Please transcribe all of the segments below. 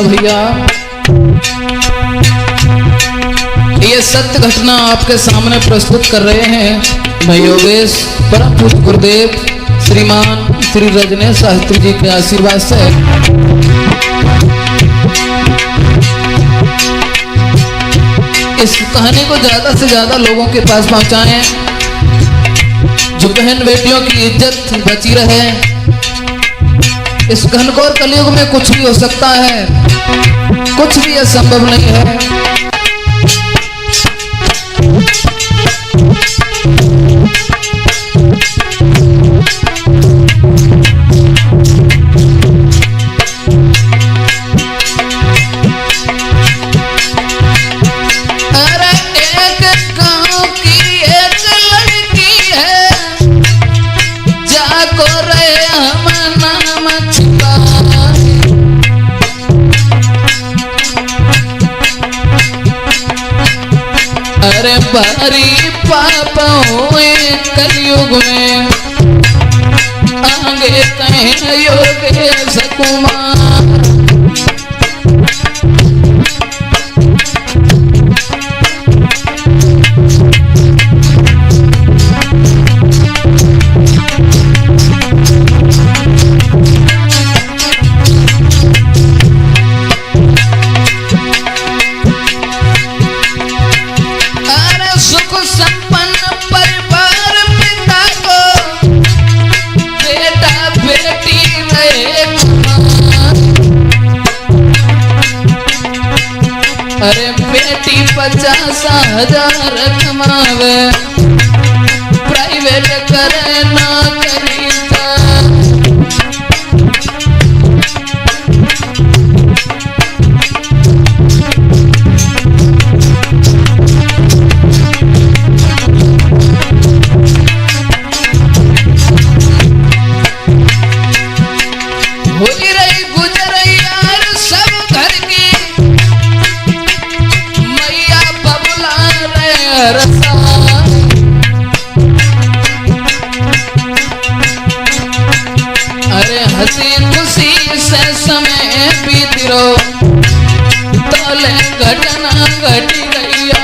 भैया ये सत्य घटना आपके सामने प्रस्तुत कर रहे हैं मैं योगेश परम पूज्य गुरुदेव श्रीमान श्री रजनीश शास्त्री जी के आशीर्वाद से। इस कहानी को ज्यादा से ज्यादा लोगों के पास पहुंचाएं, जो बहन बेटियों की इज्जत बची रहे। इस घनघोर कलयुग में कुछ भी हो सकता है, कुछ भी असंभव नहीं है। अरे भारी पाप हुए कलयुग में, आगे कहीं योगेश कुमार। अरे बेटी 50,000 कमावे, प्राइवेट करे नौकरी। होई रही गुजर यार सब घर की, अरे हंसी खुशी से समय बीत रो, तोले घटना घट गया।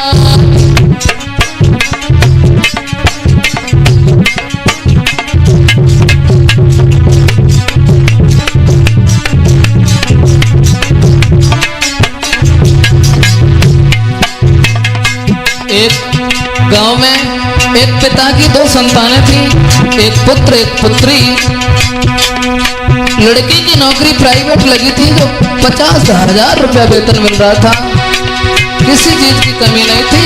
एक गांव में एक पिता की 2 संतानें थी, एक पुत्र एक पुत्री। लड़की की नौकरी प्राइवेट लगी थी, जो 50,000 रुपया वेतन मिल रहा था, किसी चीज की कमी नहीं थी।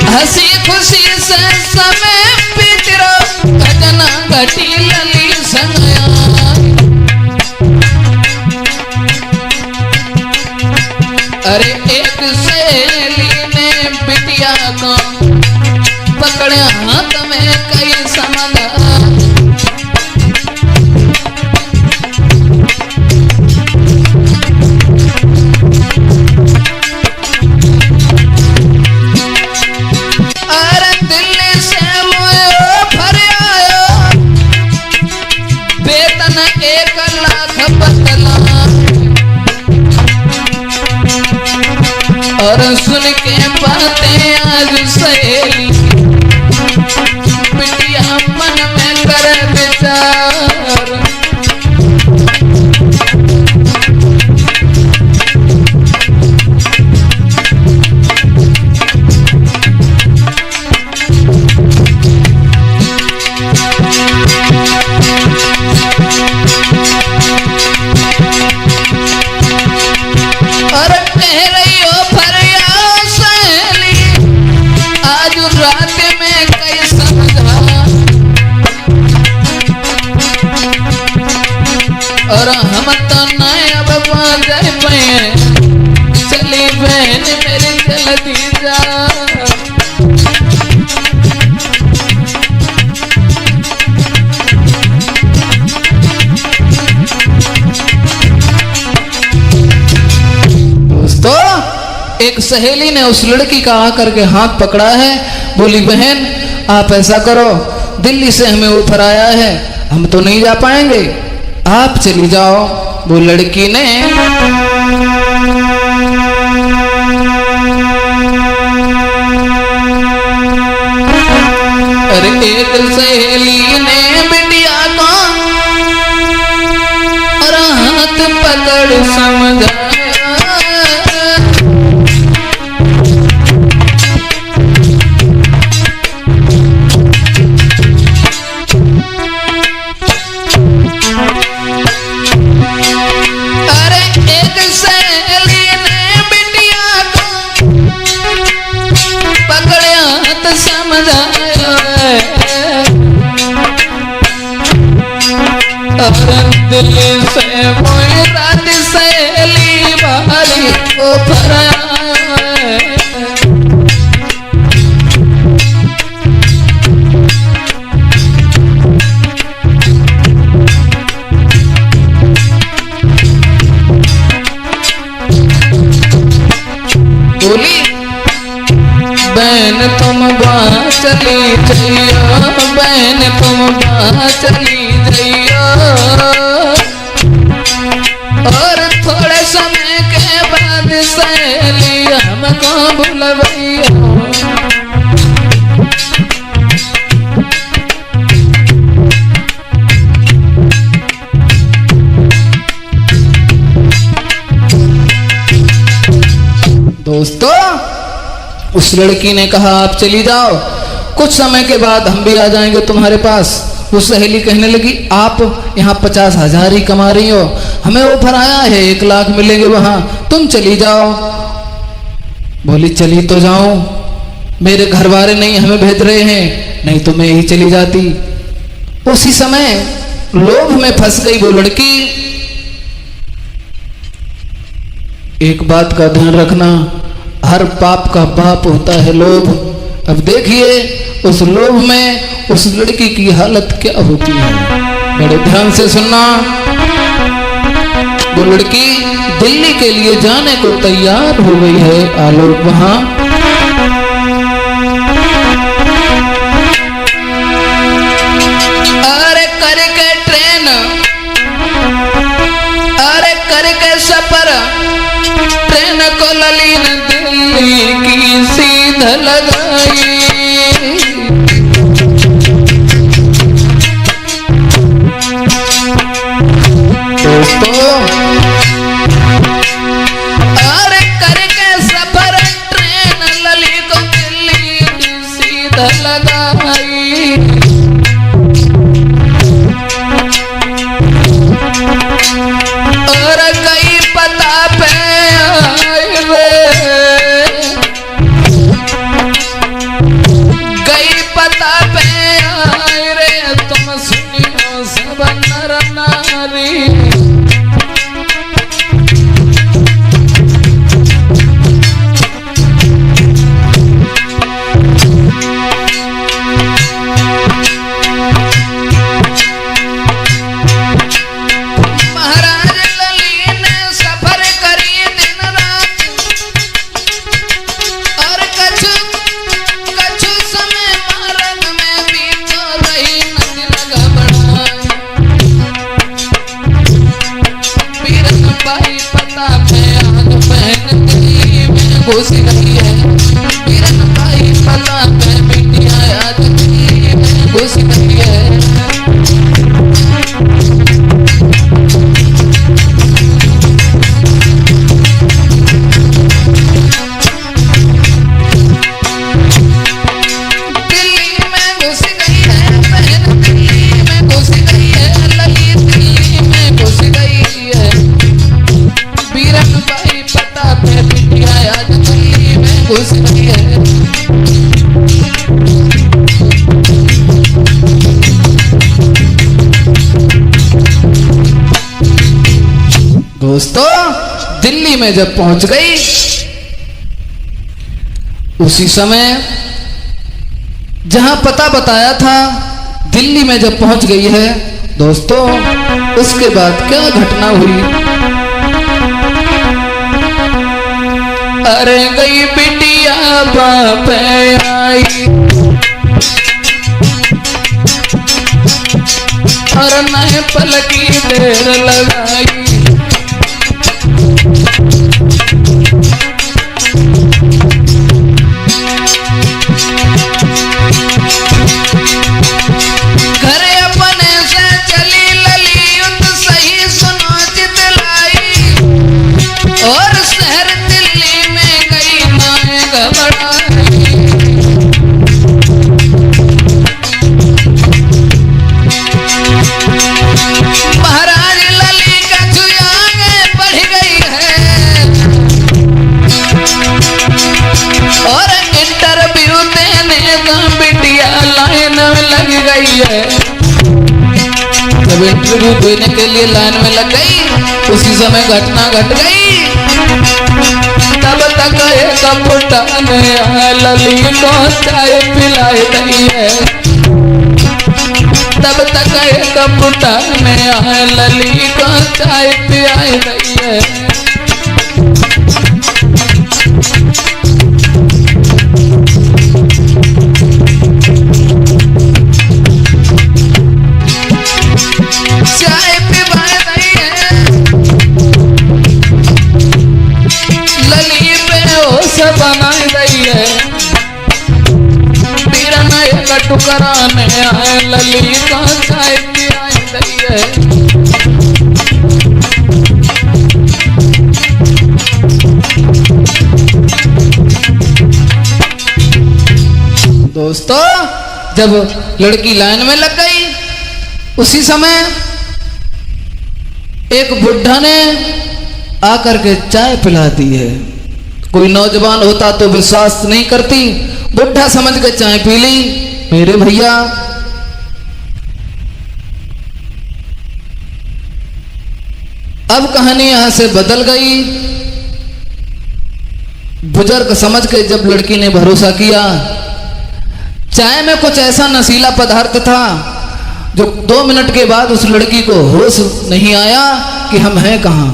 हंसी खुशी से समय बीत रो, घटना घटी लली संगया। अरे एक सहेली ने बिटिया को पकड़े हाथ में कई समाधान। अरे दिल्ली से ऑफर आयो, वेतन 1 लाख बदला। और सुन के बातें आज सहेली बिटिया मन में कर विचार। और कह रही हो रात में कई समझा, और हम तो नए अब जाए पे, चली बहन मेरी जल्दी जा। दोस्तों, एक सहेली ने उस लड़की का आकर के हाथ पकड़ा है, बोली बहन आप ऐसा करो, दिल्ली से हमें ऑफर आया है, हम तो नहीं जा पाएंगे, आप चली जाओ। वो लड़की ने अरे एक सहेली ने बिटिया को हाथ पकड़ समझाया। दिल से मोए रात सहेली बारी ओ फराया। बोली बहन तुम वहाँ चली जाइयो, बहन तुम वहाँ चली जाइयो, और थोड़े समय के बाद सहेली हमको भूलवैया। दोस्तों उस लड़की ने कहा आप चली जाओ, कुछ समय के बाद हम भी आ जाएंगे तुम्हारे पास। वो सहेली कहने लगी आप यहाँ 50,000 ही कमा रही हो, हमें ऑफर आया है 1 लाख मिलेंगे वहां, तुम चली जाओ। बोली चली तो जाऊं, मेरे घर वाले नहीं हमें भेज रहे हैं, नहीं तो मैं ही चली जाती। उसी समय लोभ में फंस गई वो लड़की। एक बात का ध्यान रखना, हर पाप का बाप होता है लोभ। अब देखिए उस लोभ में उस लड़की की हालत क्या होती है, बड़े ध्यान से सुनना। वो लड़की दिल्ली के लिए जाने को तैयार हो गई है। आलोक वहां अरे करके ट्रेन, अरे करके सफर, ट्रेन को ललीन दिल्ली की सीध लगाई। दोस्तों अरे करके सफर ट्रेन लली को दिल्ली की सीध लगाई। और कई पता पे गई पता पे आए रे, तुम सुनियो सब नर नारी। घुस गई है बीरन भाई पता पे बिटिया याद घुस गई है। दिल्ली में घुस गई है बहन, दिल्ली में घुस गई है ललित, दिल्ली में घुस गई है बीरन भाई पता पे बिटिया याद घुस गई है। दोस्तों दिल्ली में जब पहुंच गई, उसी समय जहां पता बताया था दिल्ली में जब पहुंच गई है, दोस्तों उसके बाद क्या घटना हुई। अरे गई बिटिया बाप आई, और नए पल की देर लगाई। घर अपने से चली ललित सही सुनो चितलाई, और शहर दिल्ली में गई माए घबराई। महाराज लली का जुआंग बढ़ गई है, और इंटरव्यू देने का बिटिया लाइन में लग गई है। जब इंटरव्यू देने के लिए लाइन में लग गई, उसी समय घटना घट गई। तब तक एक बुढ़ा ने लली को चाय पिलाई दी है। तब तक एक बुढ़ा ने लली को चाय पिलाई दी है। चाय पिवाई दी है, लली पे होश बनाई दी है। पीरना एक टुकराने आए लली का चाय पिलाई दी है। दोस्तों, जब लड़की लाइन में लग गई, उसी समय एक बुढ़ा ने आकर के चाय पिला दी है। कोई नौजवान होता तो विश्वास नहीं करती, बुढ़ा समझ के चाय पी ली। मेरे भैया, अब कहानी यहां से बदल गई। बुजुर्ग समझ के जब लड़की ने भरोसा किया, चाय में कुछ ऐसा नशीला पदार्थ था जो 2 मिनट के बाद उस लड़की को होश नहीं आया कि हम हैं कहां।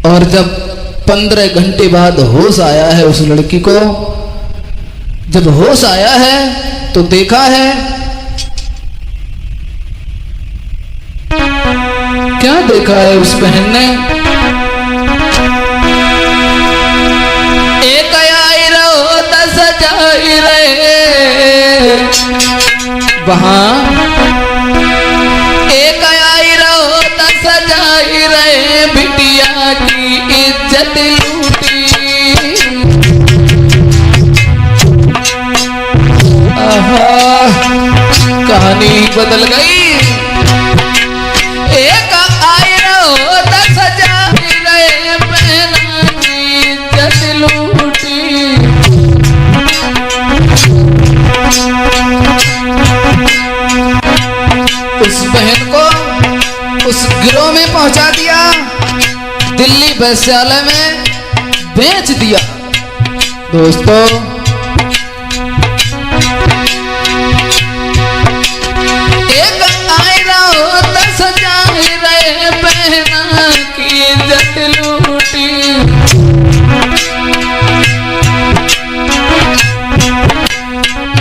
और जब 15 घंटे बाद होश आया है उस लड़की को, जब होश आया है तो देखा है क्या देखा है उस बहन ने। एक आई रहो 10 जाई रहे वहां, एक आई रहो 10 जाई रहे, बिटिया की इज्जत लूटी। आहा, कहानी बदल गई। एक आई रहो 10 जाई रहे, बहना की इज्जत लूटी। उस बहन को उस गिरोह में पहुंचा दिया, दिल्ली वैश्यालय में बेच दिया। दोस्तों, एक आई रहो 10 जाई रहे, बहना की इज्जत लूटी।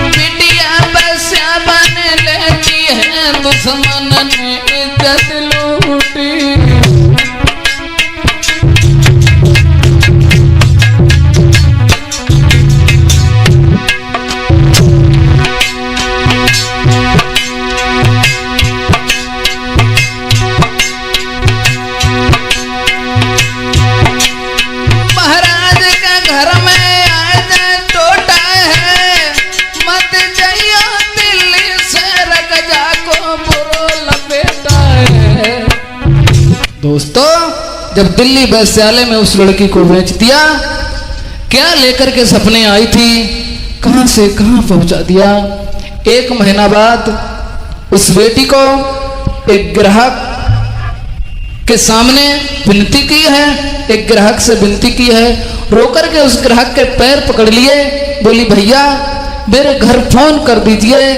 बिटिया वैश्या बन लेती है, दुश्मन ने इज्जत लूटी। महाराज के घर में आए टोटा है, मत जाइयो दिल्ली से रगजा को बुरो लपेटा है। दोस्तों, जब दिल्ली वैश्यालय में उस लड़की को बेच दिया, क्या लेकर के सपने आई थी, कहां से कहां पहुंचा दिया। 1 महीना बाद उस बेटी को एक ग्राहक के सामने विनती की है, एक ग्राहक से विनती की है, रोकर के उस ग्राहक के पैर पकड़ लिए, बोली भैया मेरे घर फोन कर दीजिए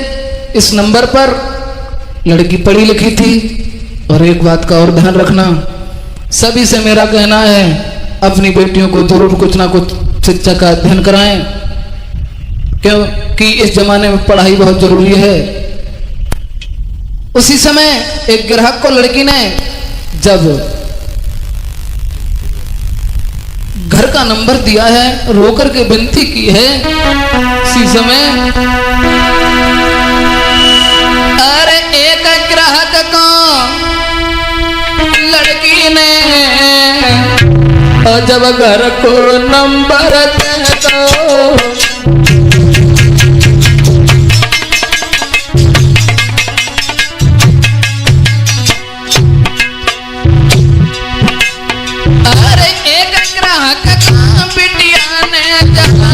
इस नंबर पर। लड़की पढ़ी लिखी थी, और एक बात का और ध्यान रखना, सभी से मेरा कहना है अपनी बेटियों को जरूर कुछ ना कुछ शिक्षा का अध्ययन कराएं। क्योंकि इस जमाने में पढ़ाई बहुत जरूरी है। उसी समय एक ग्राहक को लड़की ने जब घर का नंबर दिया है, रोकर के विनती की है, उसी समय अरे एक ग्राहक को लड़की ने और जब घर को नंबर दे दो,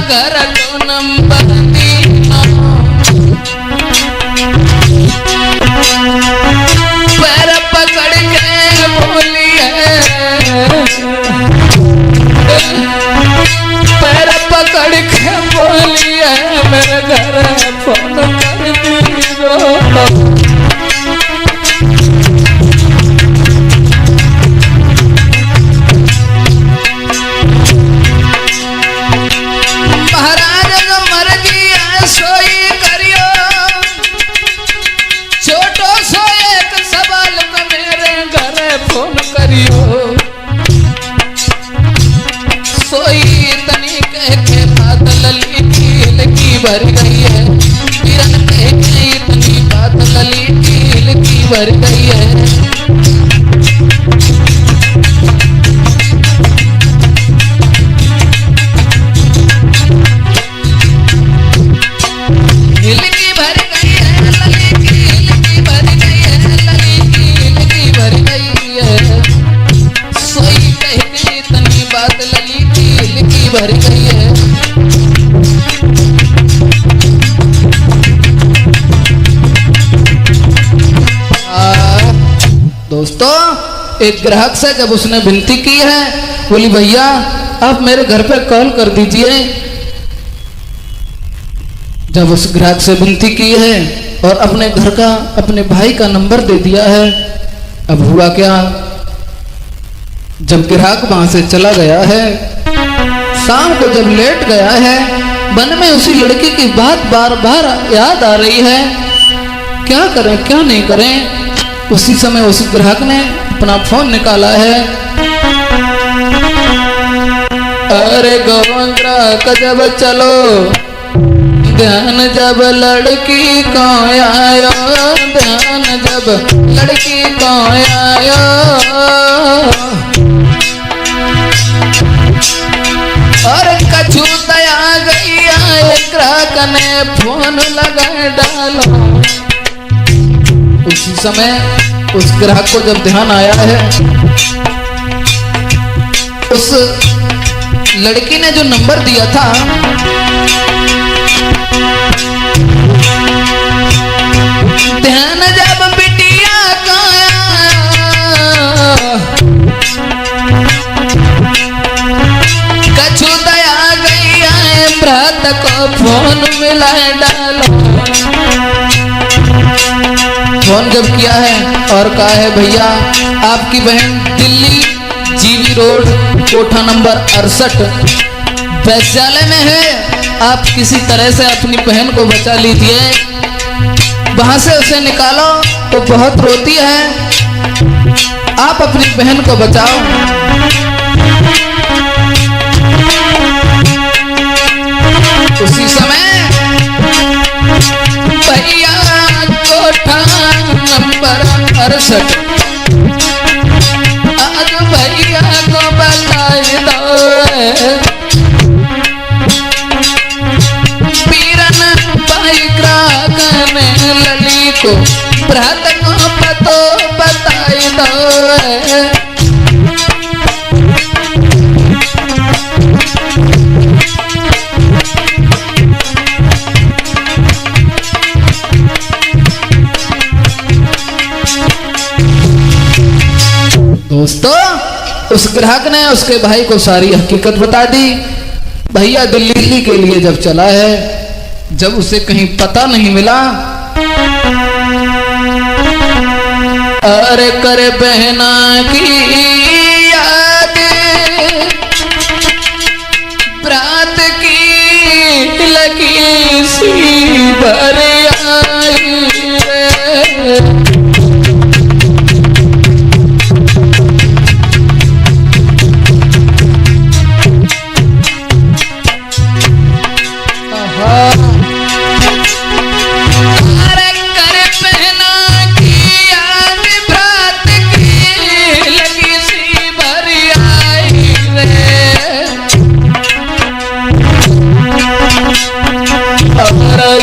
घर को नंबर दिया, पैर पकड़ के बोली है, पैर पकड़ के बोली है, मेरे घर फोन कर दीजिए। भर गई है किरण कह के इतनी बात लली कील की भर गई है। हिल की भर गई है लली कील की भर गई है, लली कील की भर गई है, सोई कह के इतनी बात लली कील की भर गई है। दोस्तों, एक ग्राहक से जब उसने विनती की है, बोली भैया आप मेरे घर पे कॉल कर दीजिए। जब उस ग्राहक से विनती की है और अपने घर का, अपने भाई का नंबर दे दिया है, अब हुआ क्या, जब ग्राहक वहां से चला गया है, शाम को जब लेट गया है, मन में उसी लड़की की बात बार बार याद आ रही है, क्या करें क्या नहीं करें। उसी समय उस ग्राहक ने अपना फोन निकाला है, अरे गोवन ग्राहक जब चलो ध्यान जब लड़की को आयो, ध्यान जब लड़की को आयो, और कछु दया गई आए, ग्राहक ने फोन लगा डालो। उसी समय उस ग्राहक को जब ध्यान आया है, उस लड़की ने जो नंबर दिया था, ध्यान जब बिटिया का कछु दया गई आए, भ्रात को फोन मिला डालो। फोन जब किया है और कहा है भैया आपकी बहन दिल्ली जीवी रोड कोठा नंबर 68 वैश्यालय में है, आप किसी तरह से अपनी बहन को बचा लीजिए, वहां से उसे निकालो तो बहुत रोती है, आप अपनी बहन को बचाओ। उसी समय भैया कोठा नंबर 68 आज भैया को बताए दो, पीरन भाई ग्राहक ने लली को भ्रात को पतो बताए दो। दोस्तों, उस ग्राहक ने उसके भाई को सारी हकीकत बता दी। भैया दिल्ली के लिए जब चला है, जब उसे कहीं पता नहीं मिला, अरे करे बहना की याद, रात की लगी भर आई रे।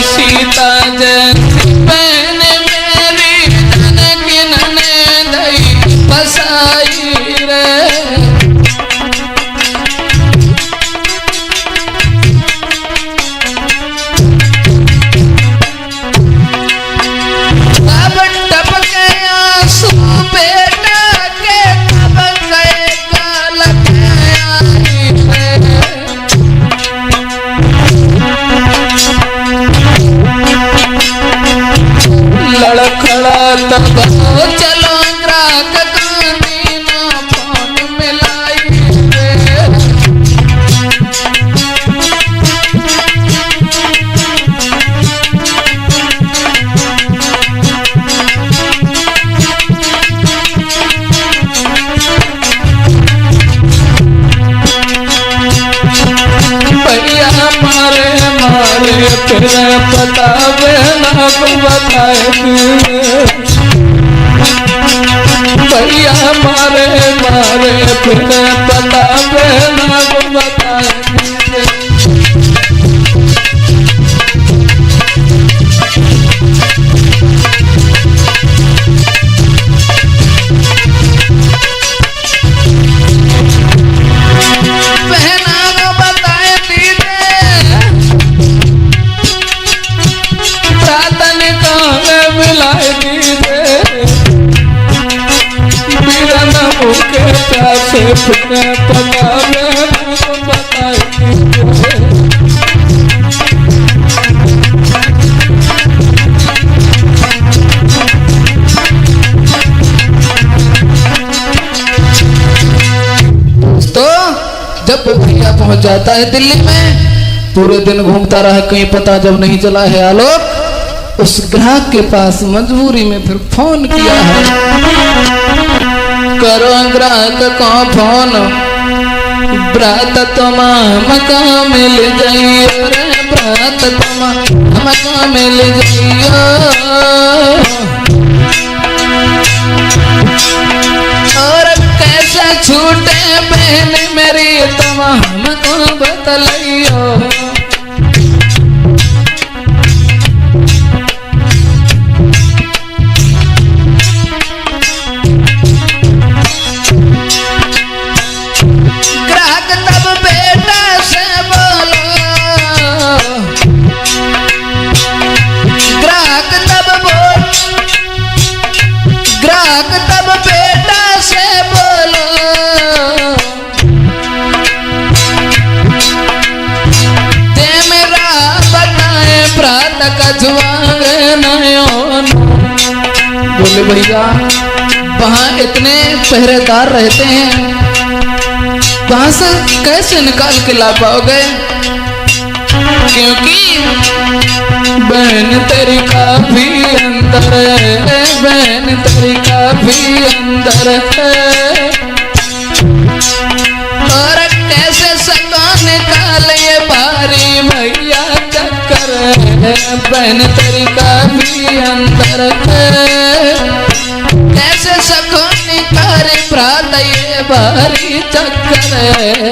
सीता जैसी बहन मेरी जनकी ननदई बसाई रे। कब टपके आंसू बेटा के, कब गए काल आई रे। लड़खड़ा तब चलो ग्राहक गांधी ना फोन मिलाई रे। भैया मारे मारे फिर पता ना को बताए। भैया मारे मारे फिर पता ना को बताए। से फिर पता को बताए। तो जब भैया पहुंच जाता है दिल्ली में, पूरे दिन घूमता रहा, कहीं पता जब नहीं चला है आलोक उस ग्राहक के पास मजबूरी में फिर फोन किया है। करो ग्राहक को फोन, ब्रात मका मिल जाइयो रे, ब्रात मका मिल जाइयो। और कैसा छूटे बहन मेरी तुम हमको बतलाइयो। तब बेटा से बोलो, ते मेरा बताए प्रात का बोले भैया वहाँ इतने पहरेदार रहते हैं, वहां से कैसे निकाल के ला पाओगे? क्योंकि बहन तेरी काफी अंदर है, बहन तेरी काफी अंदर है। और कैसे सका निकाल ये भारी भैया चक्कर है, बहन तेरी काफी अंदर है। कैसे सको निकाल प्रात ये भारी चक्कर है।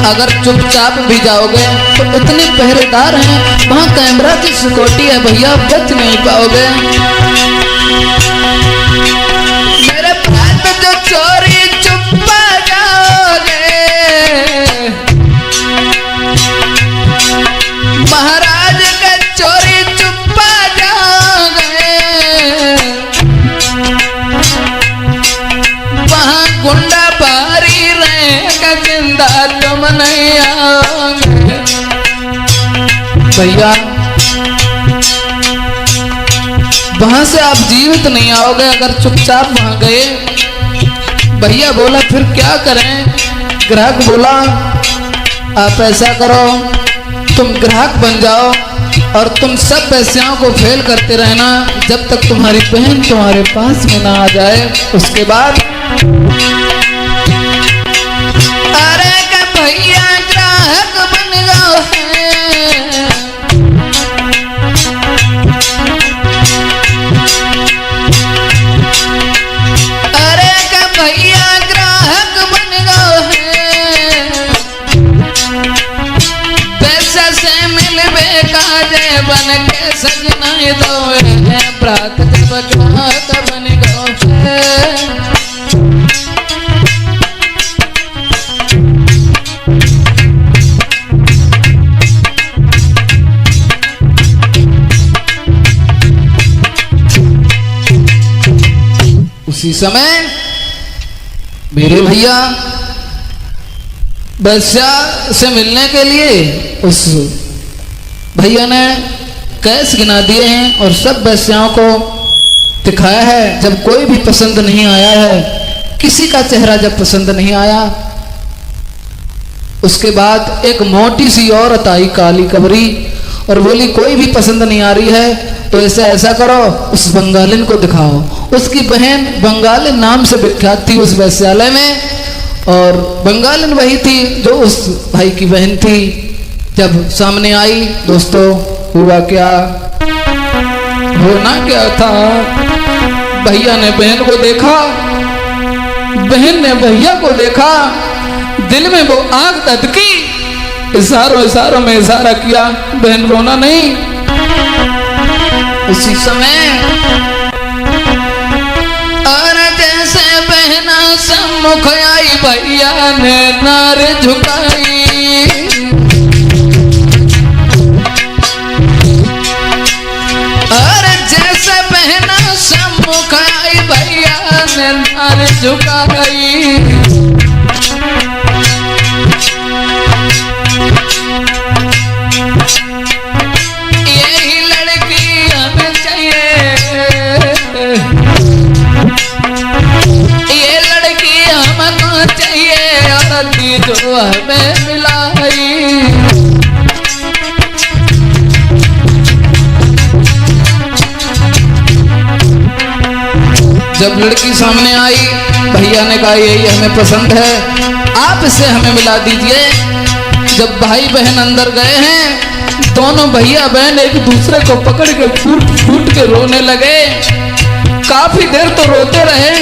अगर चुपचाप भी जाओगे तो इतने पहरेदार हैं, वहाँ कैमरा की सिक्योरिटी है भैया, बच नहीं पाओगे। मेरे प्रात जो चोरी चुपा जाओगे, महाराज के चोरी चुपा जाओगे, वहाँ गुंडा भारी रहेगा, जिंदा तुम नहीं आओगे। भैया वहां से आप जीवित नहीं आओगे अगर चुपचाप वहां गए। भैया बोला फिर क्या करें? ग्राहक बोला आप ऐसा करो, तुम ग्राहक बन जाओ और तुम सब पैसियों को फेल करते रहना जब तक तुम्हारी बहन तुम्हारे पास में ना आ जाए। उसके बाद अरे का भैया ग्राहक बन गए हैं, अरे का भैया ग्राहक बन गए हैं, पैसे से मिलबे काजे बन के सजना दो है, प्रात जब ग्राहक बन गए हैं। उसी समय मेरे भैया वैश्या से मिलने के लिए उस भैया ने कैश गिना दिए हैं और सब वैश्याओं को दिखाया है। जब कोई भी पसंद नहीं आया है, किसी का चेहरा जब पसंद नहीं आया, उसके बाद एक मोटी सी औरत आई काली कबरी और बोली कोई भी पसंद नहीं आ रही है तो ऐसा करो उस बंगालिन को दिखाओ। उसकी बहन बंगालिन नाम से विख्यात थी उस वैश्यालय में, और बंगालिन वही थी जो उस भाई की बहन थी। जब सामने आई दोस्तों, हुआ क्या? होना क्या था? भैया ने बहन को देखा, बहन ने भैया को देखा, दिल में वो आग धधकी, इशारों में इशारा किया, बहन रोना नहीं। उसी समय और जैसे बहना सम्मुख आई, भैया ने नार झुकाई, और जैसे बहना सम्मुख आई, भैया ने नार झुकाई। जो हमें मिलाई, जब लड़की सामने आई, भैया ने कहा यही हमें पसंद है, आप इसे हमें मिला दीजिए। जब भाई बहन अंदर गए हैं, दोनों भैया बहन एक दूसरे को पकड़ के फूट फूट के रोने लगे। काफी देर तो रोते रहे,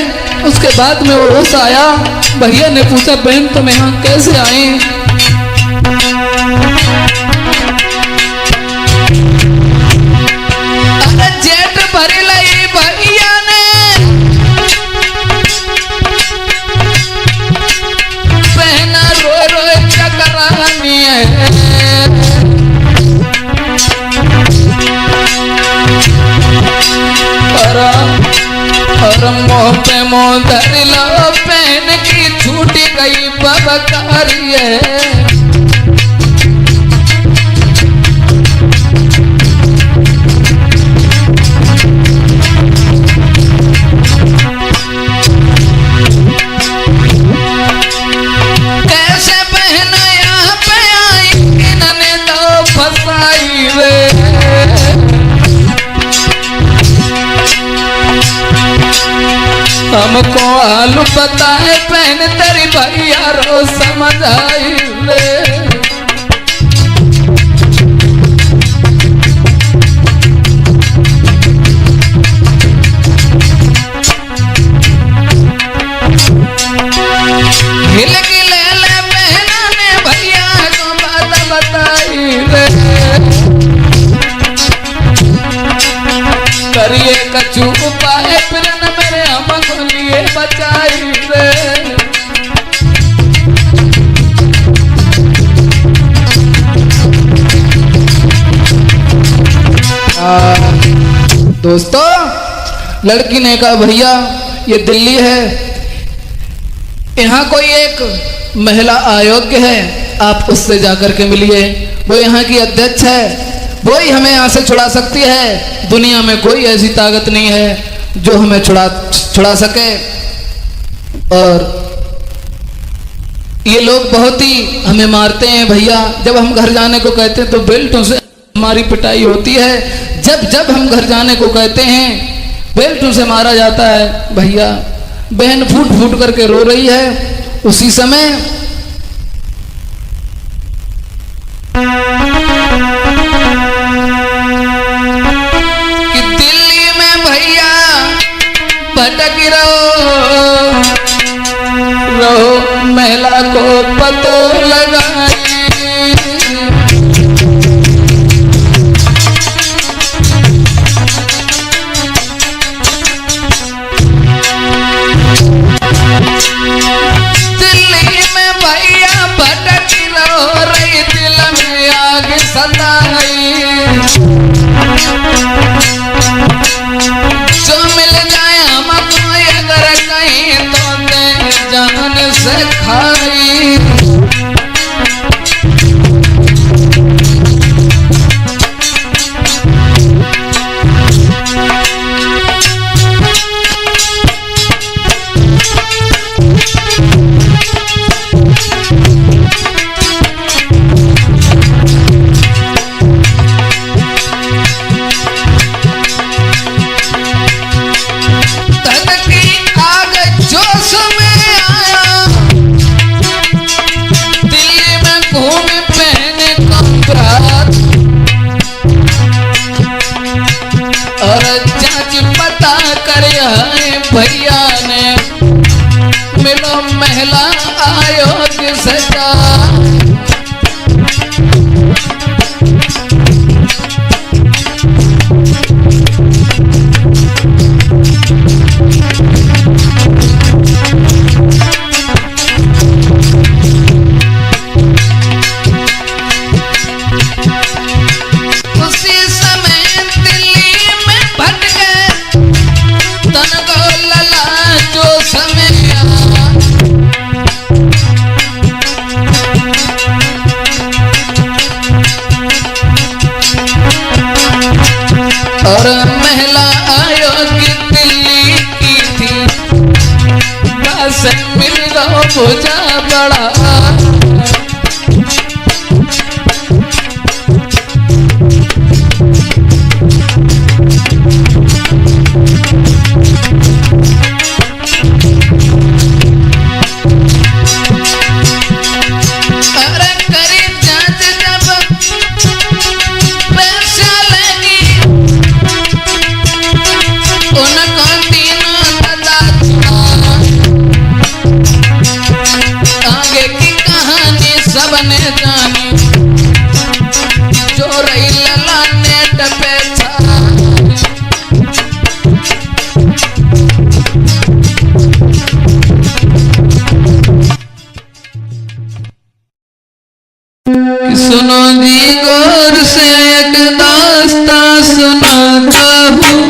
उसके बाद में वो होश आया। भैया ने पूछा बहन तुम यहाँ कैसे आई? अरे जेठ भरी लाई भैया ने, बहना रो रो चकरानी है, और मोह पे मोह धर लो, बहन की छूट गई बबकारी है। कैसे बहन यहाँ पे आई, किन्होंने तो फसाई वे, हमको आलू बताए बहन तेरी भैया रो समझ आई ले। हिल की ले ले बहना ने भैया को बात बताई रे, करिए कछु उपाय फिर न मेरे हमको लिए बचाई रे। दोस्तों, लड़की ने कहा भैया ये दिल्ली है, यहाँ कोई एक महिला आयोग है, आप उससे जाकर के मिलिए, वो यहाँ की अध्यक्ष है, वही हमें यहाँ से छुड़ा सकती है। दुनिया में कोई ऐसी ताकत नहीं है जो हमें छुड़ा सके। और ये लोग बहुत ही हमें मारते हैं भैया। जब हम घर जाने को कहते हैं तो बेल्टों से हमारी पिटाई होती है। जब जब हम घर जाने को कहते हैं बेल्टों से मारा जाता है भैया। बहन फूट फूट करके रो रही है। उसी समय कि दिल्ली में भैया भटक रहो महिला को पतो लगाए। दिल्ली में भैया भटक रही, दिल में आग सताई। जो मिल जाए हमको अगर कहीं तो दे जान से खाई। भैया ने मिलो महिला आयोग सजा। उसी समय दिल्ली में भटके तन को लला जो समय और महिला आयोग दिल्ली की थी। बस मिल गो भुजा बड़ा। सबने जानी जो रही लला नेट पे सुनो जी गौर से एक दास्ता सुनाता हूँ।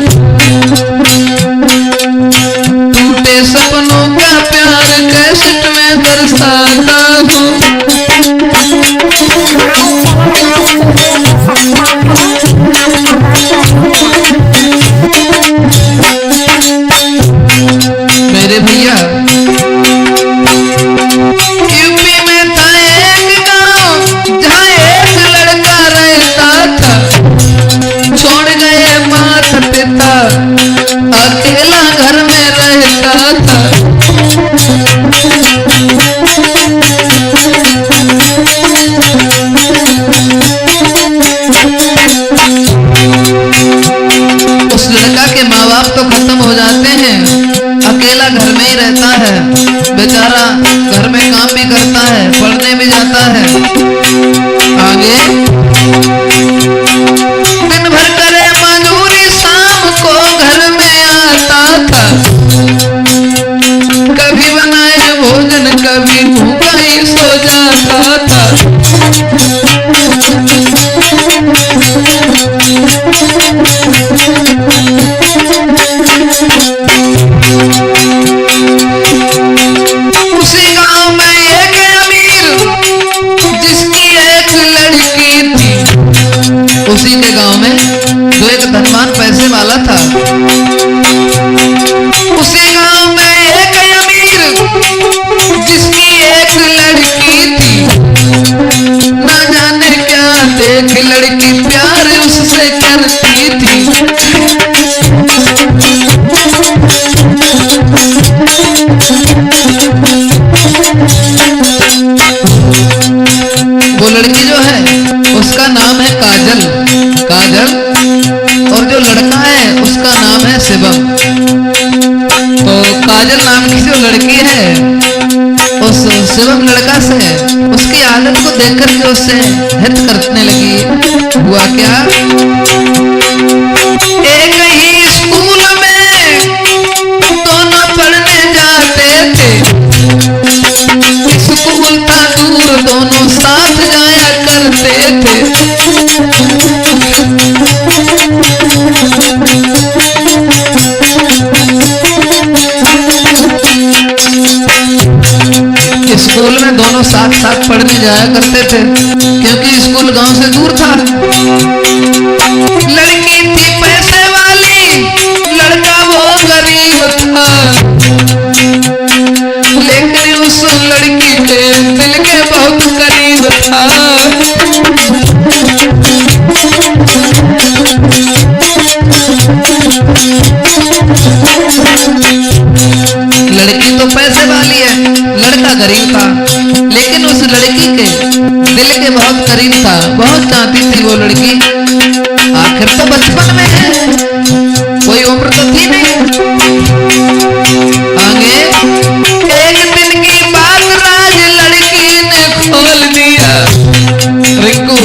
टूटे सपनों का प्यार कैसेट में दर्शाता हूँ। मेरे भैया यूपी में था एक गांव जहाँ एक लड़का रहता था। छोड़ गए माता पिता अकेला घर में रहता था। उस लड़का के माँ बाप तो खत्म हो जाते हैं, अकेला घर में ही रहता है। बेचारा घर में काम भी करता है, पढ़ने भी जाता है। आगे दिन भर करे मजदूरी, शाम को घर में आता था। कभी बनाए भोजन कभी भूखा ही सो जाता था। उसी काजल नाम की जो लड़की है उस शिवम लड़का से उसकी हालत को देखकर के उससे हित करने लगी। हुआ क्या, एक ही स्कूल में दोनों पढ़ने जाते थे, स्कूल था दूर दोनों साथ जाया करते थे। स्कूल में दोनों साथ साथ पढ़ने जाया करते थे क्योंकि स्कूल गांव से दूर था। लड़की थी पैसे वाली, लड़का वो गरीब था, लेकिन उस लड़की के दिल के बहुत करीब था। लड़की तो पैसे वाली है, लड़का गरीब था, लेकिन उस लड़की के दिल के बहुत करीब था, बहुत चाहती थी वो लड़की। आखिर तो बचपन में है, कोई उम्र तो थी नहीं। आगे एक दिन की बात राज लड़की ने खोल दिया। रिंकू,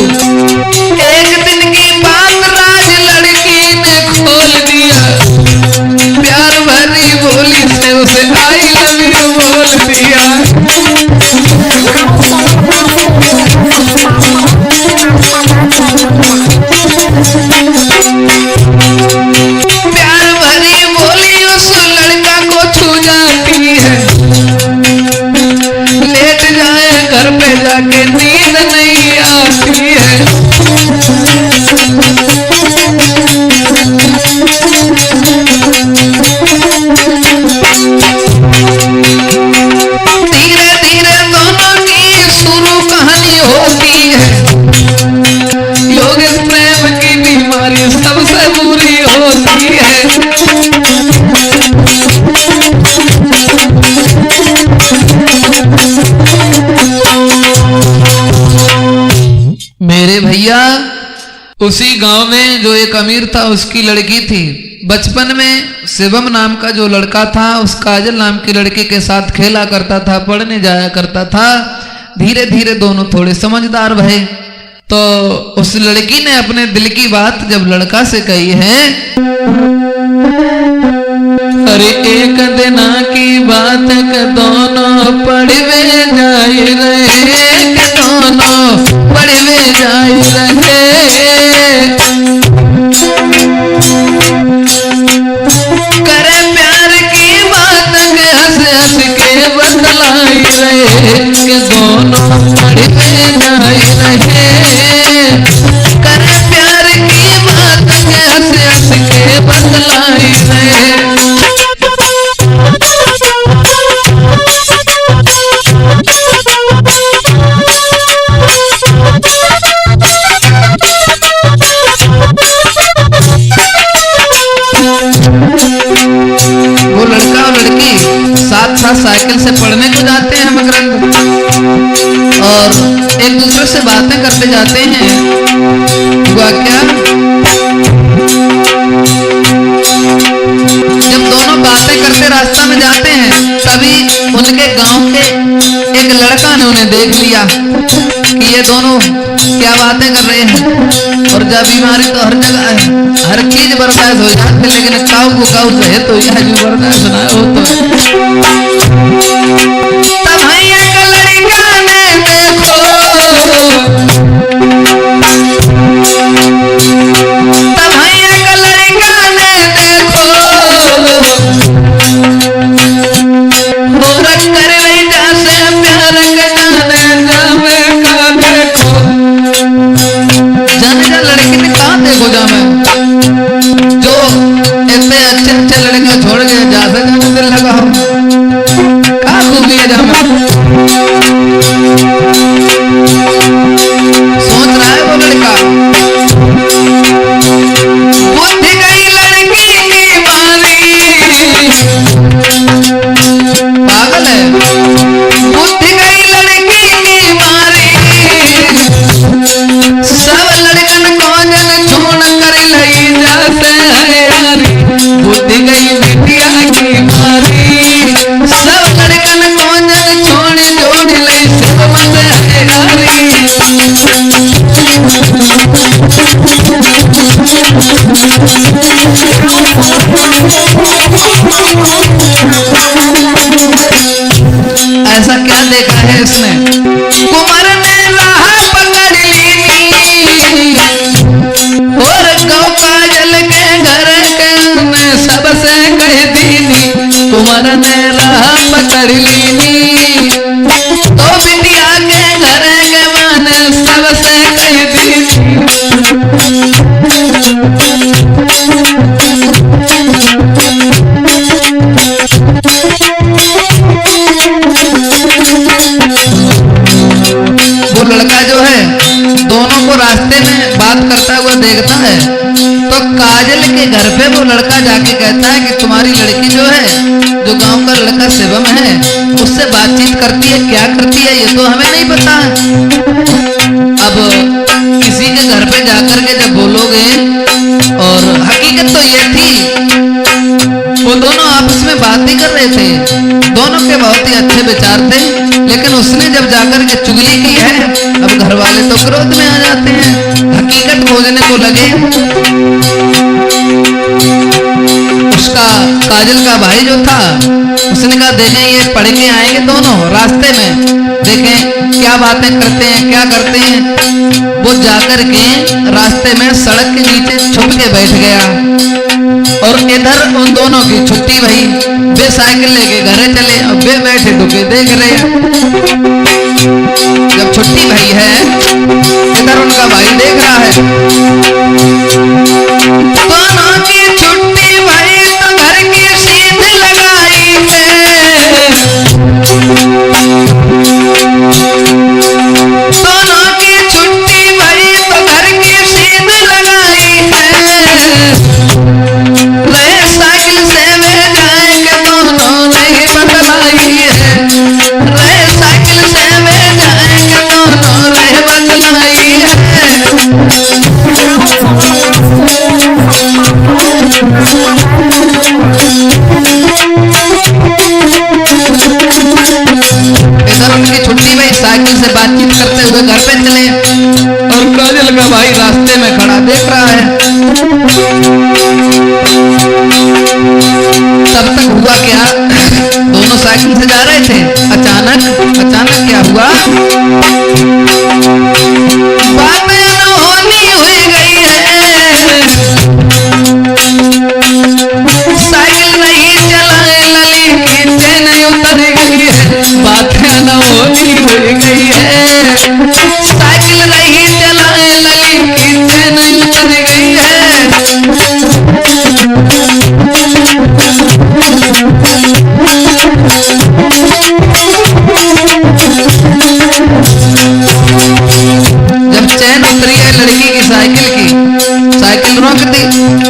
एक दिन की बात राज लड़की ने खोल दिया। प्यार भरी बोली से उसे आई लव यू बोल दिया। प्यार भरी बोली उस लड़का को छू जाती है, लेट जाए घर पे जाके नींद नहीं आती है। धीरे धीरे दोनों की शुरू कहानी होती है। लोग इस प्रेम की बीमारी सबसे बुरी होती है। मेरे भैया, उसी गांव में जो एक अमीर था उसकी लड़की थी। बचपन में शिवम नाम का जो लड़का था उस काजल नाम की लड़की के साथ खेला करता था, पढ़ने जाया करता था। धीरे धीरे दोनों थोड़े समझदार भये तो उस लड़की ने अपने दिल की बात जब लड़का से कही है, अरे एक दिन की बात के दोनों पढ़वे जाए रहे, दोनों पढ़वे जाए रहे। करे प्यार की बात के हंस हंस के बतलाई रहे कि दोनों पढ़वे जाए रहे। करे प्यार की बात के हंस हंस के बतलाई रहे। वो लड़का और लड़की साथ साथ साइकिल से पढ़ने को जाते हैं मकरंद, और एक दूसरे से बातें करते जाते हैं। हुआ क्या, जब दोनों बातें करते रास्ता में जाते हैं तभी उनके गांव के एक लड़का ने उन्हें देख लिया कि ये दोनों क्या बातें कर रहे हैं। और जब बीमारी तो हर जगह है, हर चीज बर्दाश्त हो जाती, लेकिन काऊ को काऊ रहे तो यह जो बर्दाश्त ना हो तो तब भैया का लड़का ने देखो, तब भैया का लड़का ने देखो, औरत कर रही जैसे प्यार के जाने जावे का देखो। जाने जा लड़की ने कहा देखो जा मैं, जो इतने अच्छे अच्छे लड़का छोड़ के जा सके दिल लगा हो, कहा खूबी है जा मैं। सोच रहा है वो लड़का, बुद्ध गई लड़की की मारी, पागल है, बुद्ध गई लड़की की मारी, सब लड़कन को जन छोड़ कर लई जाते हैं यारी। बुद्ध गई बिटिया की मारी, कुंवर ने राह पकड़ लीनी, तो बिटिया के घर के मन सबसे कह दी। वो लड़का जो है दोनों को रास्ते में बात करता हुआ देखता है, तो काजल के घर पे वो लड़का जाके कहता है कि तुम्हारी लड़की जो है, जो गांव का लड़का शिवम है, उससे बातचीत करती है, क्या करती है ये तो हमें नहीं पता। अब किसी के घर पे जाकर के जब बोलोगे, और हकीकत तो ये थी वो दोनों आपस में बात ही कर रहे थे, दोनों के बहुत ही अच्छे विचार थे, लेकिन उसने जब जाकर के चुगली की है, अब घर वाले तो क्रोध में आ जाते हैं, हकीकत खोजने को लगे। उसका काजल का भाई जो था उसने कहा देखें ये पढ़ के आएंगे दोनों, रास्ते में देखें क्या बातें करते हैं, क्या करते हैं। वो जाकर के रास्ते में सड़क के नीचे छुप के बैठ गया, और इधर उन दोनों की छुट्टी भई, वे साइकिल लेके घरे चले और वे बैठे डुके देख रहे। जब छुट्टी भई है, इधर उनका भाई देख रहा है, दोनों की छुट्टी भई तो घर की सीध लगाई है, दोनों की छुट्टी भई तो घर की सीध लगाई है, साइकिल से वे जाएंगे दोनों नहीं बदलाई है, रे साइकिल से वे जाएंगे दोनों नहीं बदलाई है। इधर उनकी छुट्टी में साइकिल से बातचीत करते हुए घर पे चले, और काजल का भाई रास्ते में खड़ा देख रहा है। तब तक हुआ क्या, दोनों साइकिल से जा रहे थे, अचानक क्या हुआ, बातें अनहोनी हुई गई है, साइकिल नहीं चलाए लली की चैन उतर गई है, बातें अनहोनी हुई गई है, साइकिल नहीं चलाए लली की चैन उतर गई है। जब चैन उतरी है लड़की की साइकिल की, साइकिल रोक दी,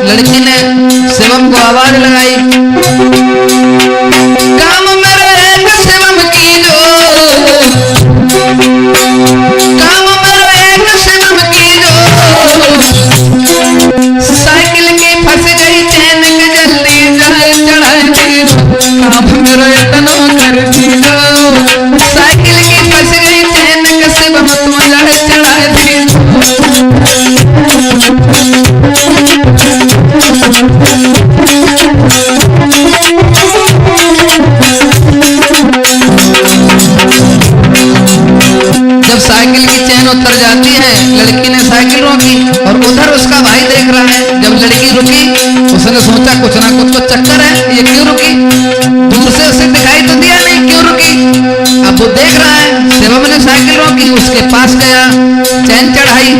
लड़की ने शिवम को आवाज लगाई, काम मेरे शिवम की जो, काम मेरे शिवम की जो, साइकिल की फंस गई चैन के जल्दी जाए चढ़ाई दी, काम मेरे इतना कर दी जो, साइकिल की फंस गई चैन के शिवम तुम जाए चढ़ाई दी। जब साइकिल की चैन उतर जाती है, लड़की ने साइकिल रोकी, और उधर उसका भाई देख रहा है। जब लड़की रुकी, उसने सोचा कुछ ना कुछ तो चक्कर है, ये क्यों रुकी, दूर से उसे दिखाई तो दिया नहीं क्यों रुकी। अब वो देख रहा है, शिवम ने साइकिल रोकी, उसके पास गया, चैन चढ़ाई,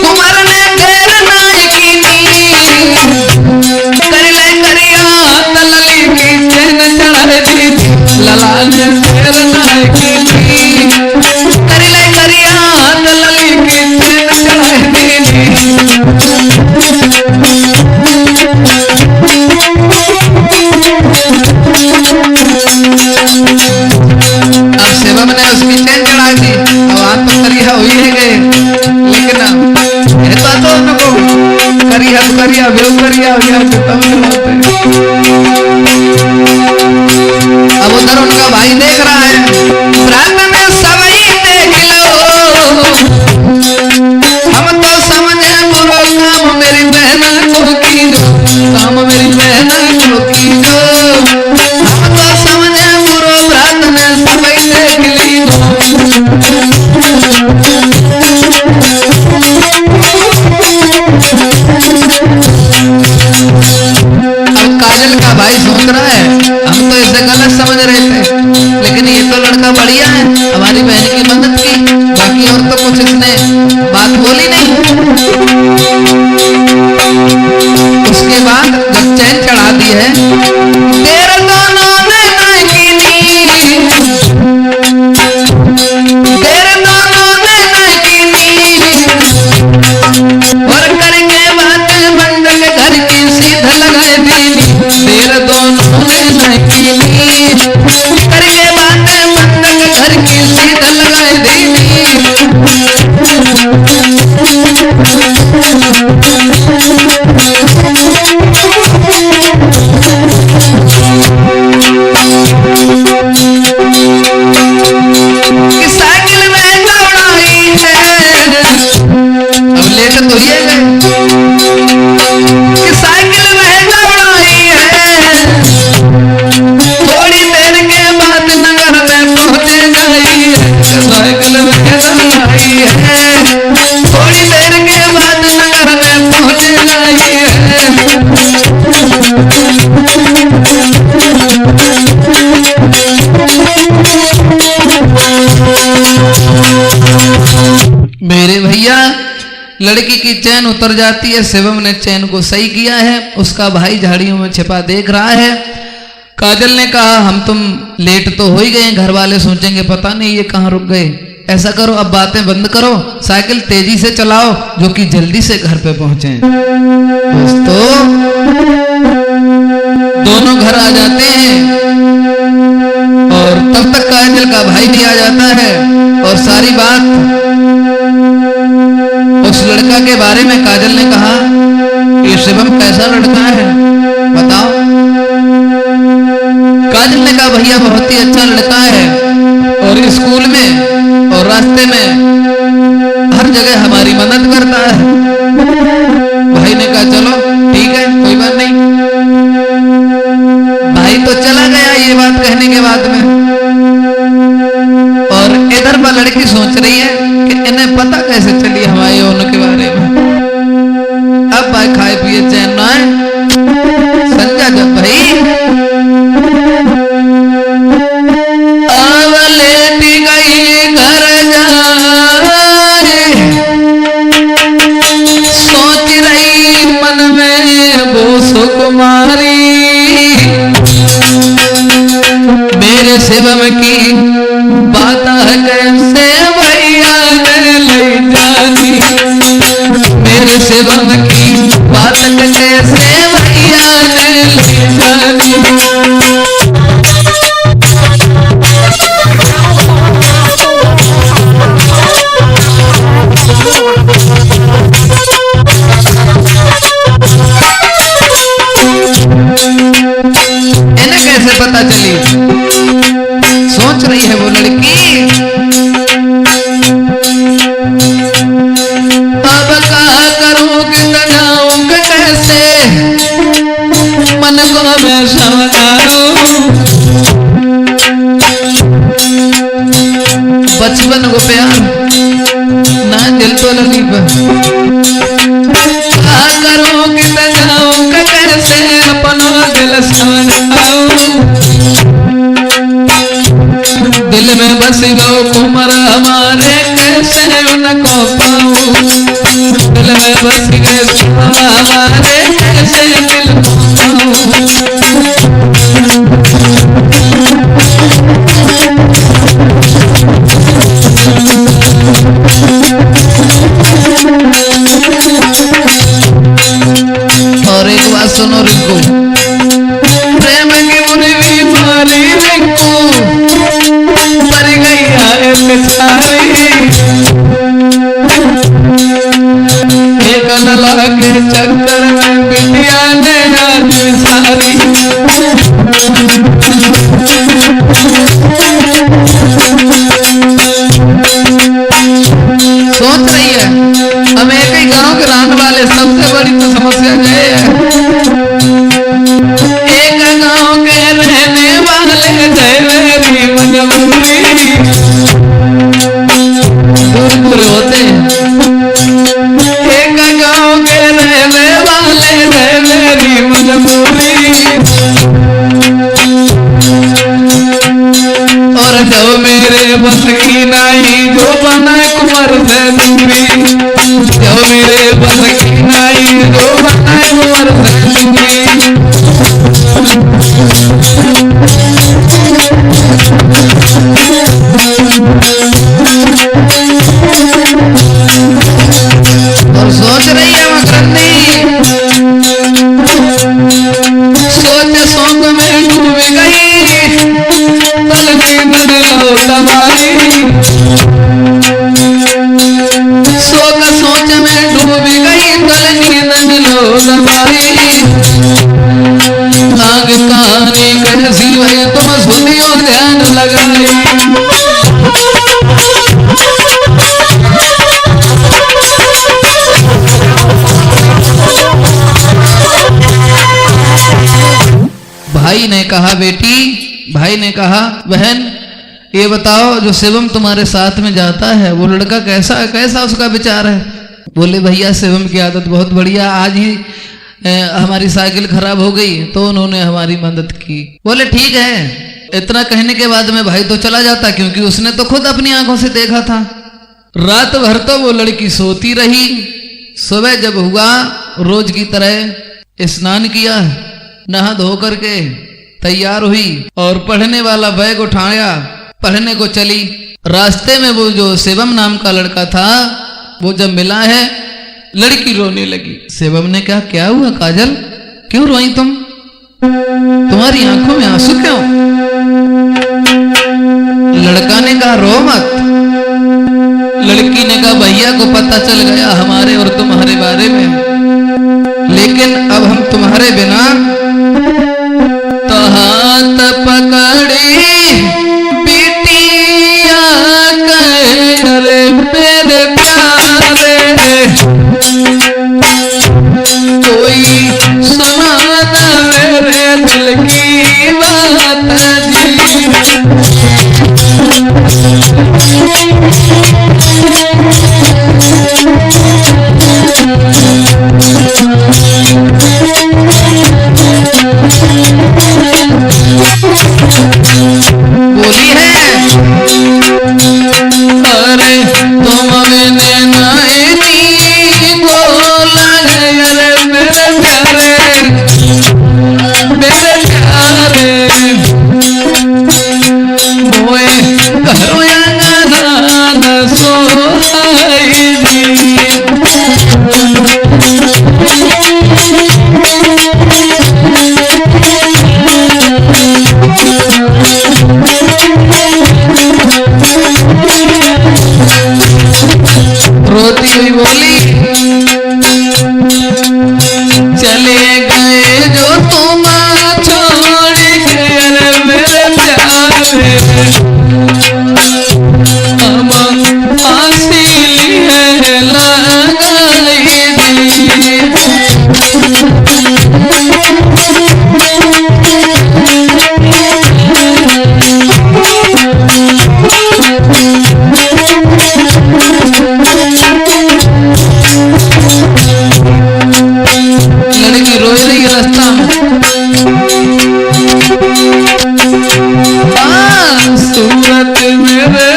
कुमार ने घेर नायकी कर ले करिया तलली की चैन चढ़ा दी, लला ने घेर नायकी कर ले करिया तलली की चैन चढ़ा दी। अब शिवम ने उसकी चैन चढ़ा दी, अब आप तो करिया हुई है गए, लेकिन तो उनको करिया बेव करिया हो गया अब उधर उनका भाई देख रहा है, रात में सवई देख लो, हम तो समझे बुरो काम मेरी बहना को की जो, काम मेरी बहना को की जो, हम तो समझे बुरो रात में सवई देख ली जो। रहा है, हम तो इसे गलत समझ रहे थे, लेकिन ये तो लड़का बढ़िया है, हमारी बहन की मदद की, बाकी और तो कुछ इसने बात बोली नहीं। उसके बाद जब चैन चढ़ा दी है, तेरे दोनों ने नागिनी, तेरे दोनों ने नागिनी, और करके बात बंद के घर की सीधा लगाए दीनी, तेरे दोनों ने नागिनी, करके बात बंद के घर की सीधा लगाए दीनी। साइकिल में दौड़ाई है, अब लेट तो ये गए कि साइकिल में दौड़ाई है, थोड़ी देर के बाद नगर में पहुंच गई है, साइकिल में दौड़ाई है, थोड़ी देर के बाद नगर में पहुंच गई है। मेरे भैया, लड़की की चैन उतर जाती है, शिवम ने चैन को सही किया है, उसका भाई झाड़ियों में छिपा देख रहा है। काजल ने कहा हम तुम लेट तो हो ही गए, घर वाले सोचेंगे पता नहीं ये कहाँ रुक गए, ऐसा करो अब बातें बंद करो, साइकिल तेजी से चलाओ जो कि जल्दी से घर पे पहुंचे। दोस्तों दोनों घर आ जाते हैं और तब तक काजल का भाई भी आ जाता है और सारी बात उस लड़का के बारे में काजल ने कहा, ये शिवम कैसा लड़का है बताओ। काजल ने कहा भैया बहुत ही अच्छा लड़का है और स्कूल में और रास्ते में हर जगह हमारी मदद करता है। भाई ने कहा चलो ठीक है कोई बात नहीं। भाई तो चला गया ये बात कहने के बाद में, और इधर पर लड़की सोच रही है कि इन्हें पता कैसे चली हमारे दोनों के बारे में। अब भाई खाए पिए चैन ना है, संजा जब भाई अब लेटी गई घर जाए, सोच रही मन में वो सुकुमारी, मेरे शिवम की बात कैसे भैया ने ले जानी, मेरे शिवम की बात कैसे भैया ने ले जानी। इन्हें कैसे पता चली, सोच रही है वो लड़की अब कहा करूं कि जाऊं कैसे, मन को मैं समझाऊं, बचपन को प्यार ना दिल तो लगी कहा करूं कि जाऊं कैसे, अपना दिल समझाऊं, दिल में बस गो कुमर हमारे कैसे उनको पाऊं, दिल में बस गए हमारे कैसे दिल को पाऊं। और एक बात सुनो रिंकू, प्रेम की मुरली मारी रिंकू, पर गई है बेचारी, एक नला के चक्कर में बिटिया ने रात सारी। सोच रही है हम एक ही गांव के रहने वाले, सबसे बड़ी तो समस्या ये है, एक गांव के रहने वाले मेरी मजबूरी, दूर दूर होते एक गांव के रहने वाले मेरी मजबूरी, लाग कहानी कैसी है तुम सुनियो ध्यान लगाए। भाई ने कहा बेटी, भाई ने कहा बहन ये बताओ जो शिवम तुम्हारे साथ में जाता है वो लड़का कैसा कैसा उसका विचार है? बोले भैया शिवम की आदत बहुत बढ़िया, आज ही हमारी साइकिल खराब हो गई तो उन्होंने हमारी मदद की। बोले ठीक है। इतना कहने के बाद में भाई तो चला जाता क्योंकि उसने तो खुद अपनी आंखों से देखा था। रात भर तो वो लड़की सोती रही। सुबह जब हुआ रोज की तरह स्नान किया, नहा धो करके तैयार हुई और पढ़ने वाला बैग उठाया, पढ़ने को चली। रास्ते में वो जो शिवम नाम का लड़का था वो जब मिला है, लड़की रोने लगी। शिवम ने कहा क्या हुआ काजल, क्यों रोई तुम, तुम्हारी आंखों में आंसू क्यों? लड़का ने कहा रो मत। लड़की ने कहा भैया को पता चल गया हमारे और तुम्हारे बारे में, लेकिन अब हम तुम्हारे बिना तो हाथ पकड़ी बिटिया करे मेरे प्यारे, कोई सुना न मेरे दिल की बात जी। बोली है अरे तुम मैंने नानी बोला है अरे मेरे प्यारे मेरे प्यारे, मोए करो अंगना सोई जी। रोती हुई बोली चले गए जो तुम छोड़ के मेरे प्यारे, हम फांसी है लगाई दी। लड़की रोई रही रास्ता में, सूरत मेरे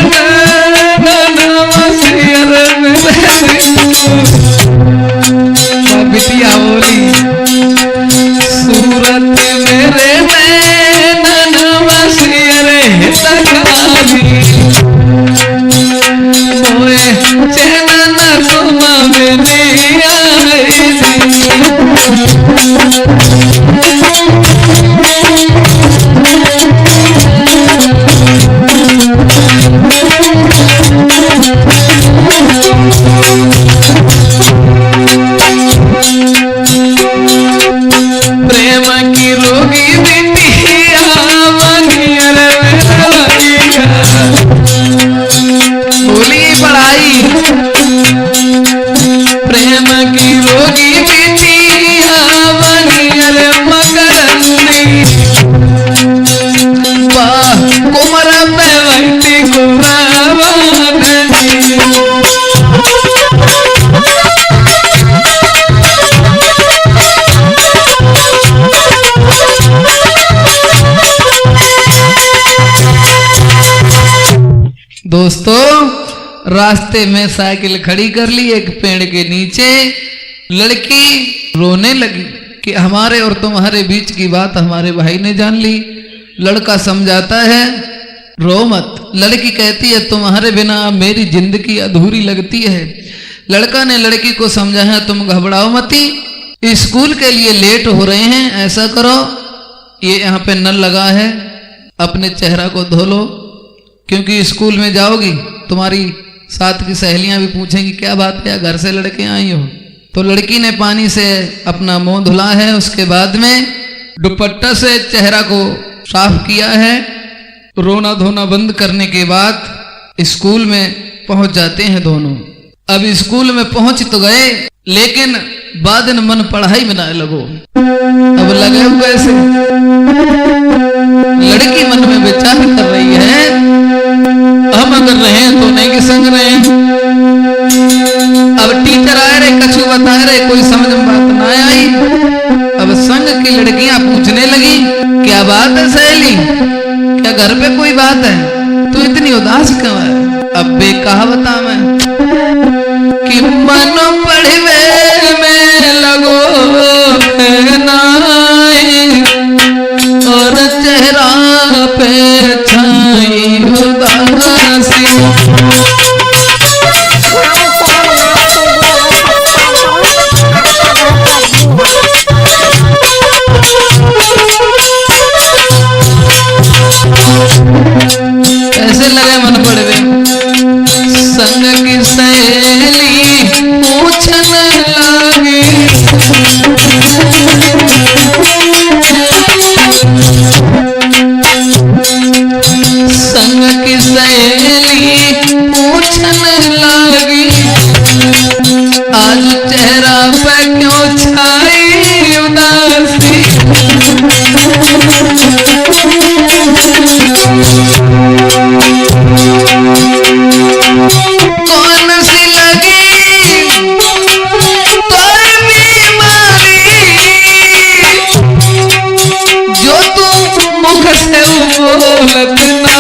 बिटिया बोली सूरत मेरे दोस्तों रास्ते में साइकिल खड़ी कर ली एक पेड़ के नीचे। लड़की रोने लगी कि हमारे और तुम्हारे बीच की बात हमारे भाई ने जान ली। लड़का समझाता है रो मत। लड़की कहती है तुम्हारे बिना मेरी जिंदगी अधूरी लगती है। लड़का ने लड़की को समझाया तुम घबराओ मती, स्कूल के लिए लेट हो रहे हैं, ऐसा करो ये यहाँ पे नल लगा है, अपने चेहरा को धो लो, क्योंकि स्कूल में जाओगी तुम्हारी साथ की सहेलियां भी पूछेंगी क्या बात क्या घर से लड़के आई हो, तो लड़की ने पानी से अपना मुंह धुला है, उसके बाद में दुपट्टा से चेहरा को साफ किया है। रोना धोना बंद करने के बाद स्कूल में पहुंच जाते हैं दोनों। अब स्कूल में पहुंच तो गए, लेकिन बाद में मन पढ़ाई में ना लगो। अब लगे हुए ऐसे लड़की मन में विचार कर रही है, हम अगर रहे तो नहीं के संग रहे। अब टीचर आए रहे, कछु बता रहे, कोई समझ में बात ना आई। अब संग की लड़कियां पूछने लगी, क्या बात है सहेली, क्या घर पे कोई बात है, तू इतनी उदास क्यों है? अब बे कहा बता मैं कि मनो पढ़वे में लगो नाई और चेहरा पे छाई उदासी। ऐसे लगे मन पड़वे, संग की सहेली पूछने लगी, संग की सहेली पूछने लगी, आज चेहरा पे क्यों छाई उदासी। कौन सी लगी तोर बीमारी, जो तू मुख से बोलत ना,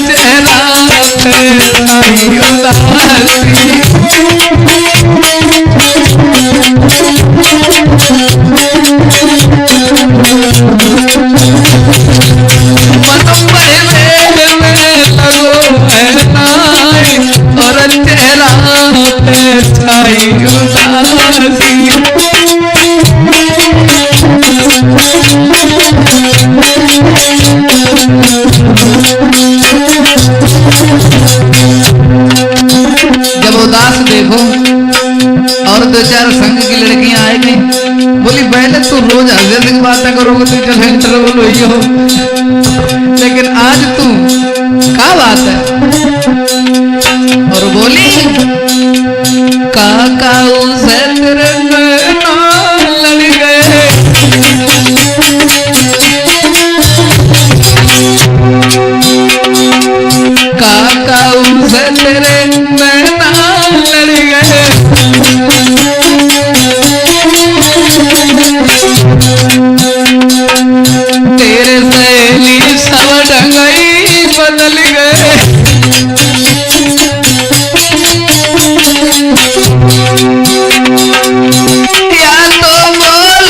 चेहरा पे छाई उदासी। जब उदास देखो और दो चार संग की लड़कियां आएगी, बोली पहले तू रोज हंसने की बातें करोगे तो चल इंटरवल हुई हो, लेकिन आज तू क्या बात है? और बोली काका उसे तेरे लड़ गए, काका उसे तेरे नैना लड़ गए, तेरे सहेली सब ढंगई बदल गए। या तो बोल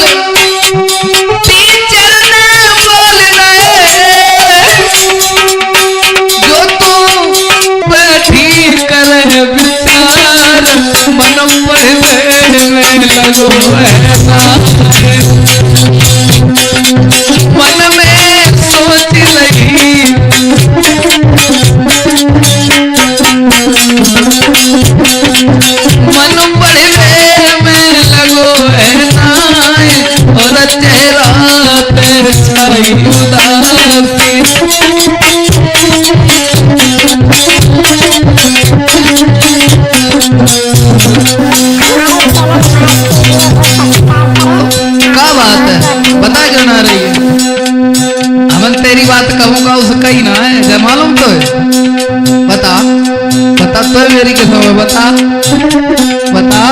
टीचर ने बोलना है, जो तू बैठी करे विचार, मन पढ़वे में लगो ऐसा, मन में सोच लगी, मन पढ़वे में लगो ऐसा, और चेहरा पे छाई उदासी। क्या बात है, बता क्यों ना रही है? अमन तेरी बात कहूंगा उसका ही ना है, जब मालूम तो है, बता बता तो है मेरी कसम है, बता बता।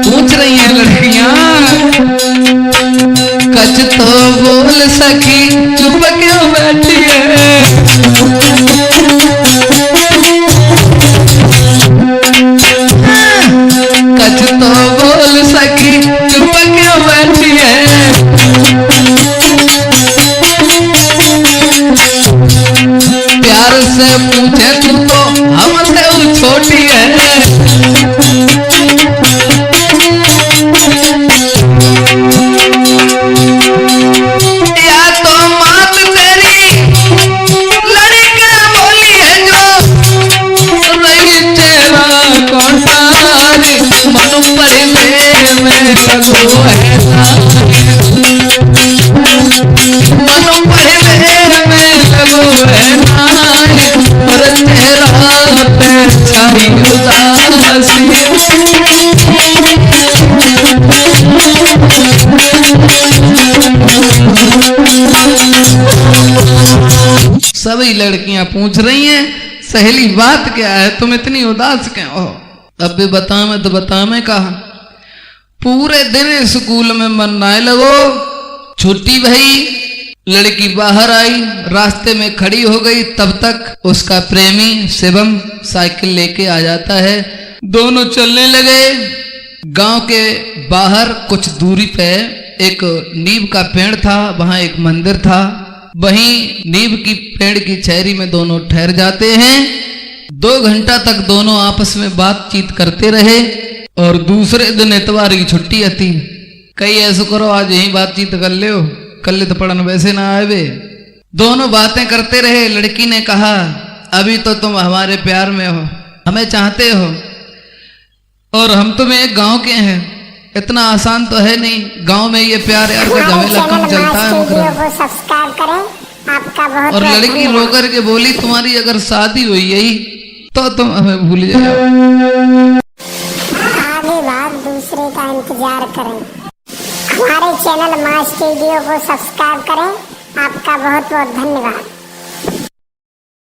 पूछ रही हैं लड़कियां, कच तो बोल सकी चुप क्यों बैठी है, कच तो बोल सकी चुप क्यों बैठी है, प्यार से पूछे तू तो हमसे छोटी है, या तो मात लगो है मन महमेर में लगो है और तेरा पे छाई उदासी सभी लड़कियां पूछ रही हैं सहेली बात क्या है, तुम इतनी उदास क्यों हो? अब भी बता मैं तो बता मैं कहा पूरे दिन स्कूल में मन ना लगो, छुट्टी भई, लड़की बाहर आई, रास्ते में खड़ी हो गई, तब तक उसका प्रेमी शिवम साइकिल लेके आ जाता है। दोनों चलने लगे। गांव के बाहर कुछ दूरी पे एक नीम का पेड़ था, वहां एक मंदिर था। वहीं नीम की पेड़ की छायरी में दोनों ठहर जाते हैं। 2 घंटा तक दोनों आपस में बातचीत करते रहे और दूसरे दिन इतवार की छुट्टी आती। कई ऐसा करो आज यही बातचीत कर ले, कल तो पढ़न वैसे ना आवे। दोनों बातें करते रहे। लड़की ने कहा अभी तो तुम हमारे प्यार में हो, हमें चाहते हो और हम तुम्हें एक गांव के हैं, इतना आसान तो है नहीं। गांव में ये प्यार यार का झमेला कम चलता है। सब्सक्राइब करें, आपका बहुत और लड़की रोकर के बोली तुम्हारी अगर शादी हुई यही तो तुम हमें भूल जाओ। आगे बात दूसरे का इंतजार करें। हमारे चैनल माँ स्टूडियो को सब्सक्राइब करें। आपका बहुत बहुत धन्यवाद।